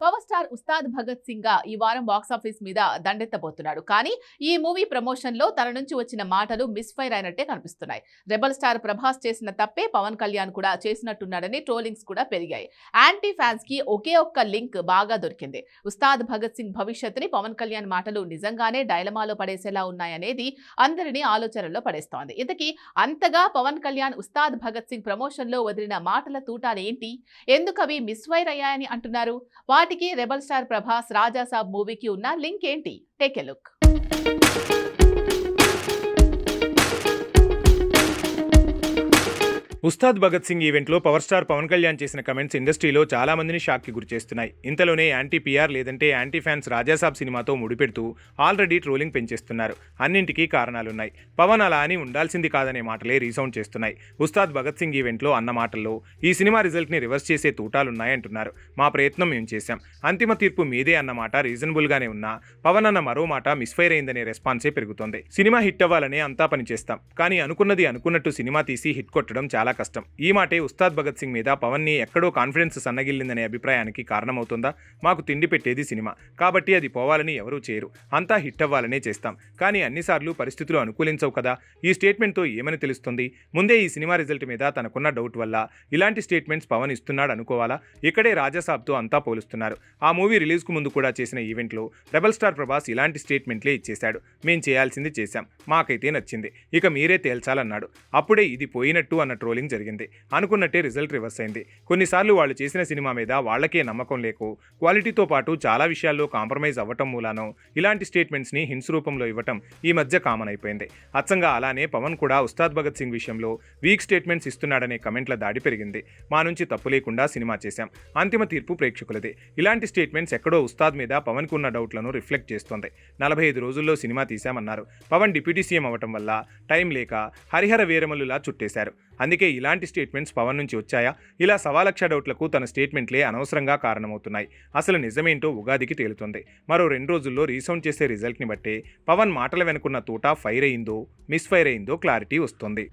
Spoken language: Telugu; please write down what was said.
పవర్ స్టార్ ఉస్తాద్ భగత్ సింగ్ గా ఈ వారం బాక్సాఫీస్ మీద దండెత్తబోతున్నాడు. కానీ ఈ మూవీ ప్రమోషన్ లో తన నుంచి వచ్చిన మాటలు మిస్ఫైర్ అయినట్టే కనిపిస్తున్నాయి. రెబల్ స్టార్ ప్రభాస్ చేసిన తప్పే పవన్ కళ్యాణ్ కూడా చేసినట్టున్నాడని ట్రోలింగ్స్ కూడా పెరిగాయి. యాంటీ ఫ్యాన్స్ కి ఒకే ఒక్క లింక్ బాగా దొరికింది. ఉస్తాద్ భగత్ సింగ్ భవిష్యత్తుని పవన్ కళ్యాణ్ మాటలు నిజంగానే డైలమాలో పడేసేలా ఉన్నాయనేది అందరినీ ఆలోచనలో పడేస్తోంది. ఇంతకీ అంతగా పవన్ కళ్యాణ్ ఉస్తాద్ భగత్ సింగ్ ప్రమోషన్ లో వదిలిన మాటల తూటాలేంటి? ఎందుకు అవి మిస్ఫైర్ అయ్యాయని అంటున్నారు? వాటికి రెబల్ స్టార్ ప్రభాస్ రాజాసాబ్ మూవీకి ఉన్న లింక్ ఏంటి? Take a look. Ustaad Bhagat Singh ఈవెంట్లో పవర్ స్టార్ పవన్ కళ్యాణ్ చేసిన కమెంట్స్ ఇండస్ట్రీలో చాలా మందిని షాక్కి గురిచేస్తున్నాయి. ఇంతలోనే యాంటీ పిఆర్ లేదంటే యాంటీ ఫ్యాన్స్ రాజాసాబ్ సినిమాతో ముడిపెడుతూ ఆల్రెడీ ట్రోలింగ్ పెంచేస్తున్నారు. అన్నింటికీ కారణాలున్నాయి. పవన్ అలా అని ఉండాల్సింది కాదనే మాటలే రీసౌండ్ చేస్తున్నాయి. ఉస్తాద్ భగత్ సింగ్ ఈవెంట్లో అన్న మాటల్లో ఈ సినిమా రిజల్ట్ని రివర్స్ చేసే తూటాలున్నాయంటున్నారు. మా ప్రయత్నం మేము చేశాం, అంతిమ తీర్పు మీదే అన్న మాట రీజనబుల్గానే ఉన్నా పవన్ అన్న మరో మాట మిస్ఫైర్ అయిందనే రెస్పాన్సే పెరుగుతోంది. సినిమా హిట్ అవ్వాలనే అంతా పనిచేస్తాం, కానీ అనుకున్నది అనుకున్నట్టు సినిమా తీసి హిట్ కొట్టడం చాలా కష్టం. ఈ మాటే ఉస్తాద్ భగత్ సింగ్ మీద పవన్ ని ఎక్కడో కాన్ఫిడెన్స్ సన్నగిల్లిందనే అభిప్రాయానికి కారణమవుతుందా? మాకు తిండి పెట్టేది సినిమా కాబట్టి అది పోవాలని ఎవరూ చేయరు, అంతా హిట్ అవ్వాలనే చేస్తాం. కానీ అన్నిసార్లు పరిస్థితులు అనుకూలించవు కదా. ఈ స్టేట్మెంట్తో ఏమని తెలుస్తుంది? ముందే ఈ సినిమా రిజల్ట్ మీద తనకున్న డౌట్ వల్ల ఇలాంటి స్టేట్మెంట్స్ పవన్ ఇస్తున్నాడు అనుకోవాలా? ఇక్కడే రాజాసాబ్తో అంతా పోలుస్తున్నారు. ఆ మూవీ రిలీజ్కు ముందు కూడా చేసిన ఈవెంట్లో రెబల్ స్టార్ ప్రభాస్ ఇలాంటి స్టేట్మెంట్లే ఇచ్చేశాడు. మేం చేయాల్సింది చేశాం, మాకైతే నచ్చింది, ఇక మీరే తేల్చాలన్నాడు. అప్పుడే ఇది పోయినట్టు అన్న ట్రోలింగ్ జరిగింది. అనుకున్నట్టే రిజల్ట్ రివర్స్ అయింది. కొన్నిసార్లు వాళ్ళు చేసిన సినిమా మీద వాళ్ళకే నమ్మకం లేకో, క్వాలిటీతో పాటు చాలా విషయాల్లో కాంప్రమైజ్ అవ్వటం మూలానో ఇలాంటి స్టేట్మెంట్స్ని హింట్స్ రూపంలో ఇవ్వటం ఈ మధ్య కామన్ అయిపోయింది. అచ్చంగా అలానే పవన్ కూడా ఉస్తాద్ భగత్ సింగ్ విషయంలో వీక్ స్టేట్మెంట్స్ ఇస్తున్నాడనే కమెంట్ల దాడి పెరిగింది. మా నుంచి తప్పు లేకుండా సినిమా చేశాం, అంతిమ తీర్పు ప్రేక్షకులదే. ఇలాంటి స్టేట్మెంట్స్ ఎక్కడో ఉస్తాద్ మీద పవన్కు ఉన్న డౌట్లను రిఫ్లెక్ట్ చేస్తోంది. 45 రోజుల్లో సినిమా తీశామన్నారు. పవన్ డిప్యూటీ సీఎం అవ్వటం వల్ల టైం లేక హరిహర వీరమల్లులా చుట్టేశారు. అందుకే ఇలాంటి స్టేట్మెంట్స్ పవన్ నుంచి వచ్చాయా? ఇలా 1,00,000 డౌట్లకు తన స్టేట్మెంట్లే అనవసరంగా కారణమవుతున్నాయి. అసలు నిజమేంటో ఉగాదికి తేలుతుంది. మరో 2 రోజుల్లో రీసౌండ్ చేసే రిజల్ట్ని బట్టే పవన్ మాటల వెనుకున్న తూట ఫైర్ అయిందో మిస్ఫైర్ అయిందో క్లారిటీ వస్తుంది.